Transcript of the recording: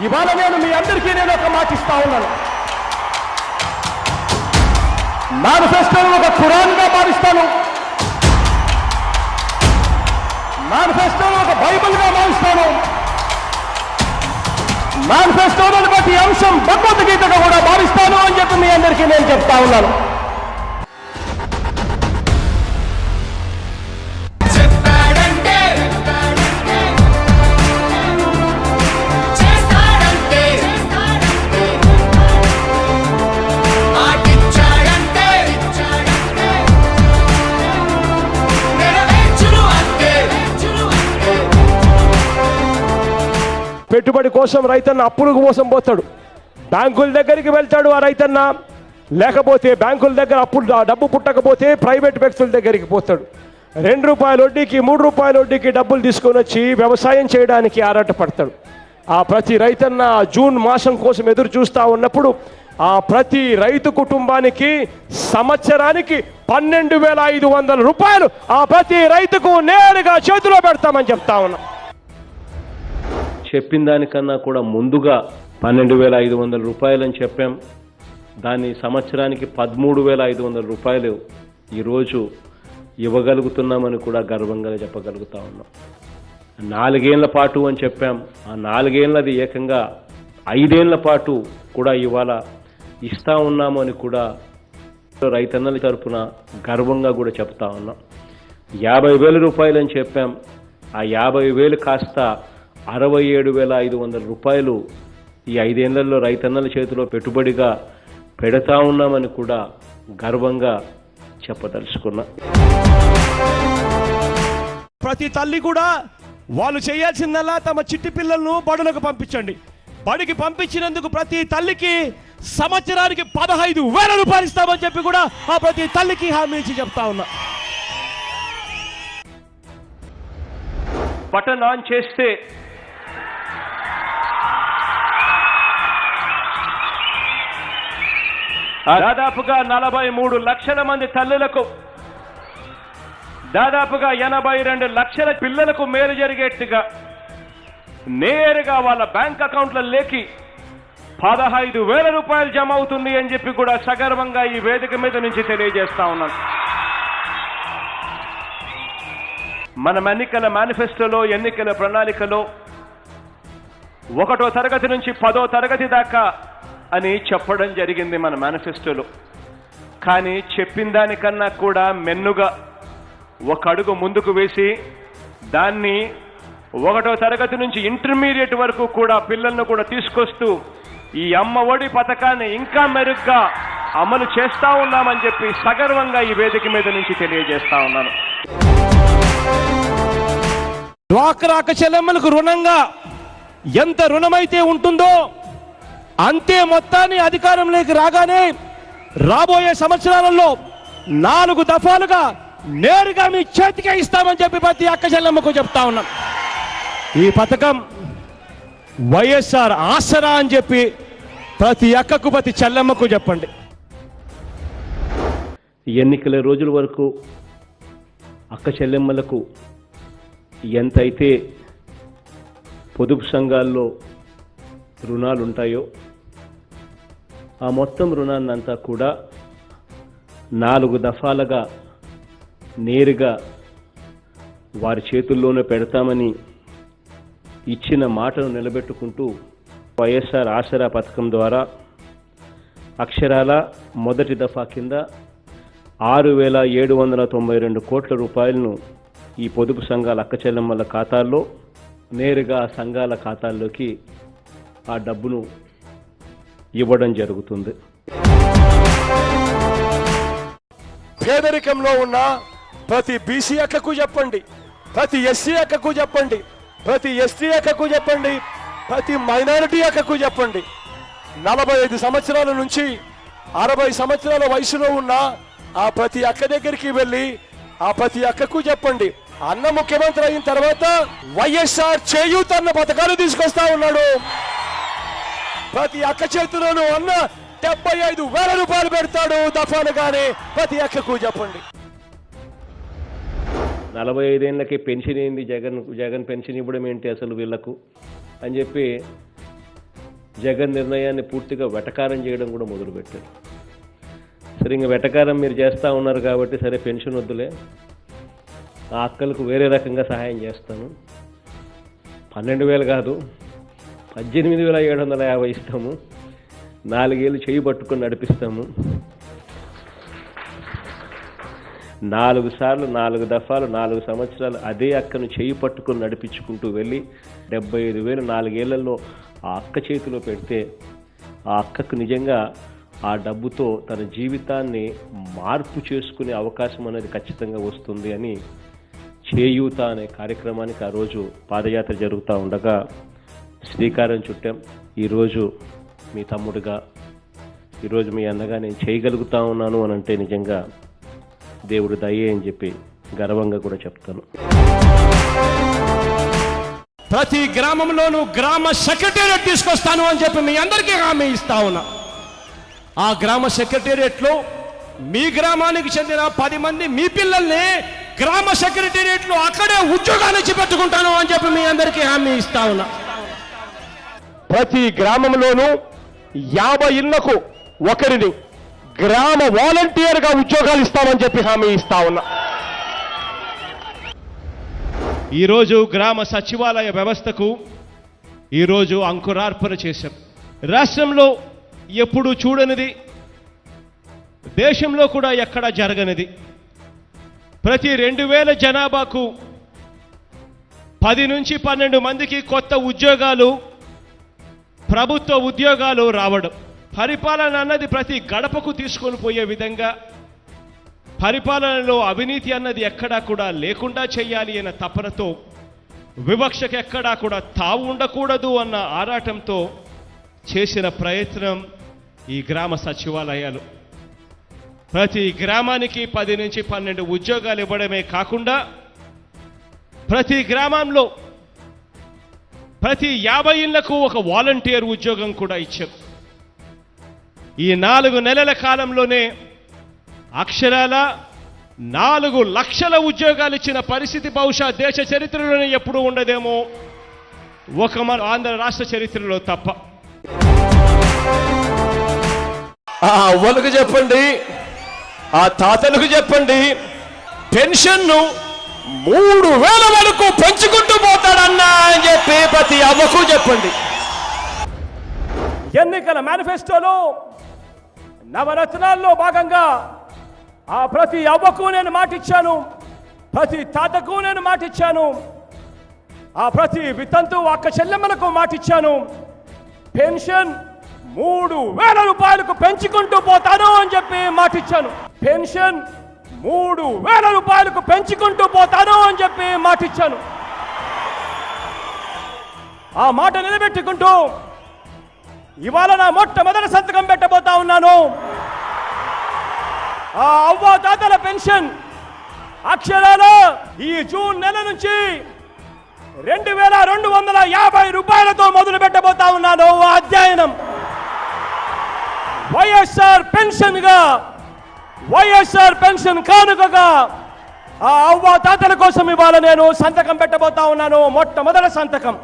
ఇవాళ నేను మీ అందరికీ నేను ఒక మాట ఇస్తా ఉన్నాను. మేనిఫెస్టోను ఒక ఖురాన్గా మారుస్తాను, మేనిఫెస్టోను ఒక బైబిల్గా మారుస్తాను, మేనిఫెస్టోను ప్రతి అంశం భగవద్గీతగా కూడా మారుస్తాను అని చెప్పి మీ అందరికీ నేను చెప్తా ఉన్నాను. పెట్టుబడి కోసం రైతన్న అప్పుల కోసం పోతాడు, బ్యాంకుల దగ్గరికి వెళ్తాడు ఆ రైతన్న. లేకపోతే బ్యాంకుల దగ్గర డబ్బు పుట్టకపోతే ప్రైవేట్ వ్యక్తుల దగ్గరికి పోతాడు. 2 రూపాయల వడ్డీకి 3 రూపాయల వడ్డీకి డబ్బులు తీసుకొని వచ్చి వ్యవసాయం చేయడానికి ఆరాటపడతాడు. ఆ ప్రతి రైతన్న జూన్ మాసం కోసం ఎదురు చూస్తూ ఉన్నప్పుడు ఆ ప్రతి రైతు కుటుంబానికి సంవత్సరానికి 12,500 రూపాయలు ఆ ప్రతి రైతుకు నేరుగా చేతిలో పెడతామని చెప్తా ఉన్నాం. చెప్పిన దానికన్నా కూడా ముందుగా 12,500 రూపాయలని చెప్పాం. దాన్ని సంవత్సరానికి 13,500 రూపాయలు ఈరోజు ఇవ్వగలుగుతున్నామని కూడా గర్వంగా చెప్పగలుగుతా ఉన్నాం. 4 ఏళ్ల పాటు అని చెప్పాం. ఆ 4 ఏళ్ళది ఏకంగా 5 ఏళ్ల పాటు కూడా ఇవాళ ఇస్తా ఉన్నాము అని కూడా రైతన్నల తరఫున గర్వంగా కూడా చెప్తా ఉన్నాం. 50,000 రూపాయలు అని చెప్పాం. ఆ 50,000 కాస్త 67,500 రూపాయలు ఈ 5 ఏళ్లలో రైతన్నల చేతిలో పెట్టుబడిగా పెడతా ఉన్నామని కూడా గర్వంగా చెప్పదలుచుకున్నా. ప్రతి తల్లి కూడా వాళ్ళు చేయాల్సిందల్లా తమ చిట్టి పిల్లలను బడులకు పంపించండి. బడికి పంపించినందుకు ప్రతి తల్లికి సంవత్సరానికి 15,000 రూపాయలు ఇస్తామని చెప్పి కూడా ఆ ప్రతి తల్లికి హామీ ఇచ్చి చెప్తా ఉన్నా. బటన్ ఆన్ చేస్తే దాదాపుగా 43 లక్షల మంది తల్లులకు, దాదాపుగా 82 లక్షల పిల్లలకు మేలు జరిగేట్టుగా నేరుగా వాళ్ళ బ్యాంక్ అకౌంట్లలోకి 15,000 రూపాయలు జమ అవుతుంది అని చెప్పి కూడా సగర్వంగా ఈ వేదిక మీద నుంచి తెలియజేస్తా ఉన్నాను. మనం ఎన్నికల మేనిఫెస్టోలో, ఎన్నికల ప్రణాళికలో 1వ తరగతి నుంచి 10వ తరగతి దాకా అని చెప్పడం జరిగింది మన మేనిఫెస్టోలో. కానీ చెప్పిన దానికన్నా కూడా మెన్నుగా ఒక అడుగు ముందుకు వేసి దాన్ని 1వ తరగతి నుంచి ఇంటర్మీడియట్ వరకు కూడా పిల్లలను కూడా తీసుకొస్తూ ఈ అమ్మ ఒడి పథకాన్ని ఇంకా మెరుగ్గా అమలు చేస్తా ఉన్నామని చెప్పి సగర్వంగా ఈ వేదిక మీద నుంచి తెలియజేస్తా ఉన్నాను. డ్వాక్రా చెల్లెమ్మలకు రుణంగా ఎంత రుణమైతే ఉంటుందో అంతే మొత్తాన్ని అధికారంలోకి రాగానే రాబోయే సంవత్సరాలలో 4 దఫాలుగా నేరుగా మీ చేతికే ఇస్తామని చెప్పి ప్రతి అక్క చెల్లెమ్మకు చెప్తా ఉన్నాం. ఈ పథకం వైఎస్ఆర్ ఆసరా అని చెప్పి ప్రతి అక్కకు ప్రతి చెల్లెమ్మకు చెప్పండి. ఎన్నికల రోజుల వరకు అక్క చెల్లెమ్మలకు ఎంతైతే పొదుపు సంఘాల్లో రుణాలు ఉంటాయో ఆ మొత్తం రుణాన్నంతా కూడా 4 దఫాలుగా నేరుగా వారి చేతుల్లోనే పెడతామని ఇచ్చిన మాటను నిలబెట్టుకుంటూ వైఎస్ఆర్ ఆసరా పథకం ద్వారా అక్షరాల మొదటి దఫా కింద 6,792 కోట్ల రూపాయలను ఈ పొదుపు సంఘాల అక్క చెల్లెమ్మల ఖాతాల్లో నేరుగా సంఘాల ఖాతాల్లోకి ఆ డబ్బును ఇవ్వడం జరుగుతుంది. పేదరికంలో ఉన్న ప్రతి బీసీ అక్కకు చెప్పండి, ప్రతి ఎస్సీ అక్కకు చెప్పండి, ప్రతి ఎస్టీ అక్కకు చెప్పండి, ప్రతి మైనారిటీ అక్కకు చెప్పండి. 45 సంవత్సరాల నుంచి 60 సంవత్సరాల వయసులో ఉన్న ఆ ప్రతి అక్క దగ్గరికి వెళ్ళి ఆ ప్రతి అక్కకు చెప్పండి, అన్న ముఖ్యమంత్రి అయిన తర్వాత వైఎస్ఆర్ చేయూత అన్న పథకాలు తీసుకొస్తా ఉన్నాడు. ప్రతి అక్క చేతిలోనూ అన్న 75,000 రూపాయలు పెడతాడు దఫాలుగానే ప్రతి అక్కకు చెప్పండి. 45 ఏళ్ళకి పెన్షన్ ఏంది, జగన్ పెన్షన్ ఇవ్వడం ఏంటి అసలు వీళ్లకు అని చెప్పి జగన్ నిర్ణయాన్ని పూర్తిగా వెటకారం చేయడం కూడా మొదలుపెట్టారు. సరే, ఇంక వెటకారం మీరు చేస్తూ ఉన్నారు కాబట్టి సరే పెన్షన్ వద్దులే, ఆ అక్కలకు వేరే రకంగా సహాయం చేస్తాను, 12,000 కాదు 18,750 ఇస్తాము, 4 ఏళ్ళు చేయి పట్టుకొని నడిపిస్తాము, 4 సార్లు 4 దఫాలు 4 సంవత్సరాలు అదే అక్కను చేయి పట్టుకొని నడిపించుకుంటూ వెళ్ళి 75,000 4 ఏళ్లలో ఆ అక్క చేతిలో పెడితే ఆ అక్కకు నిజంగా ఆ డబ్బుతో తన జీవితాన్ని మార్పు చేసుకునే అవకాశం అనేది ఖచ్చితంగా వస్తుంది అని చేయూత అనే కార్యక్రమానికి ఆ రోజు పాదయాత్ర జరుగుతూ ఉండగా శ్రీకారం చుట్టాం. ఈరోజు మీ తమ్ముడుగా, ఈరోజు మీ అన్నగా నేను చేయగలుగుతా ఉన్నాను అని అంటే నిజంగా దేవుడు దయ్యే అని చెప్పి గర్వంగా కూడా చెప్తాను. ప్రతి గ్రామంలోనూ గ్రామ సెక్రటేరియట్ తీసుకొస్తాను అని చెప్పి మీ అందరికీ హామీ ఇస్తా ఉన్నా. ఆ గ్రామ సెక్రటేరియట్లో మీ గ్రామానికి చెందిన 10 మంది మీ పిల్లల్ని గ్రామ సెక్రటేరియట్లో అక్కడే ఉద్యోగాలు ఇచ్చి పెట్టుకుంటాను అని చెప్పి మీ అందరికీ హామీ ఇస్తా ఉన్నా. ప్రతి గ్రామంలోనూ 50 ఇళ్లకు ఒకరిని గ్రామ వాలంటీర్గా ఉద్యోగాలు ఇస్తామని చెప్పి హామీ ఇస్తా ఉన్నా. ఈరోజు గ్రామ సచివాలయ వ్యవస్థకు ఈరోజు అంకురార్పణ చేశాం. రాష్ట్రంలో ఎప్పుడు చూడనిది, దేశంలో కూడా ఎక్కడా జరగనిది, ప్రతి 2,000 జనాభాకు 10 నుంచి 12 మందికి కొత్త ఉద్యోగాలు, ప్రభుత్వ ఉద్యోగాలు రావడం. పరిపాలన అన్నది ప్రతి గడపకు తీసుకొని పోయే విధంగా, పరిపాలనలో అవినీతి అన్నది ఎక్కడా కూడా లేకుండా చేయాలి అన్న తపనతో, వివక్షకు ఎక్కడా కూడా తావు ఉండకూడదు అన్న ఆరాటంతో చేసిన ప్రయత్నం ఈ గ్రామ సచివాలయాలు. ప్రతి గ్రామానికి 10 నుంచి 12 ఉద్యోగాలు ఇవ్వడమే కాకుండా ప్రతి గ్రామంలో ప్రతి 50 ఇళ్లకు ఒక వాలంటీర్ ఉద్యోగం కూడా ఇచ్చారు. ఈ 4 నెలల కాలంలోనే అక్షరాల 4 లక్షల ఉద్యోగాలు ఇచ్చిన పరిస్థితి బహుశా దేశ చరిత్రలోనే ఎప్పుడూ ఉండదేమో, ఒక మన ఆంధ్ర రాష్ట్ర చరిత్రలో తప్ప. ఆ అవ్వలకు చెప్పండి, ఆ తాతలకు చెప్పండి, పెన్షన్ను 3,000 వరకు పెంచుకుంటూ పోతాడన్నా అని చెప్పి ప్రతి అవ్వకు చెప్పండి. ఎన్నికల మేనిఫెస్టోలో నవరత్నాల్లో భాగంగా ఆ ప్రతి అవ్వకు నేను మాటిచ్చాను, ప్రతి తాతకు నేను మాటిచ్చాను, ఆ ప్రతి వితంతు అక్క చెల్లెమ్మలకు మాటిచ్చాను, పెన్షన్ 3,000 రూపాయలకు పెంచుకుంటూ పోతాను అని చెప్పి మాటిచ్చాను. పెన్షన్ 3,000 రూపాయలకు పెంచుకుంటూ పోతాను అని చెప్పి మాటిచ్చాను. ఆ మాట నిలబెట్టుకుంటూ ఇవాళ నా మొట్టమొదటి సంతకం పెట్టబోతా ఉన్నాను. ఆ అవ్వ తాతల పెన్షన్ అక్షరాల ఈ జూన్ నెల నుంచి 2,250 రూపాయలతో మొదలు పెట్టబోతా ఉన్నాను. అధ్యయనం వైఎస్ఆర్ పెన్షన్ గా, వైఎస్ఆర్ పెన్షన్ కానుకగా ఆ అవ్వ తాతల కోసం ఇవాళ నేను సంతకం పెట్టబోతా ఉన్నాను. మొట్టమొదటి సంతకం.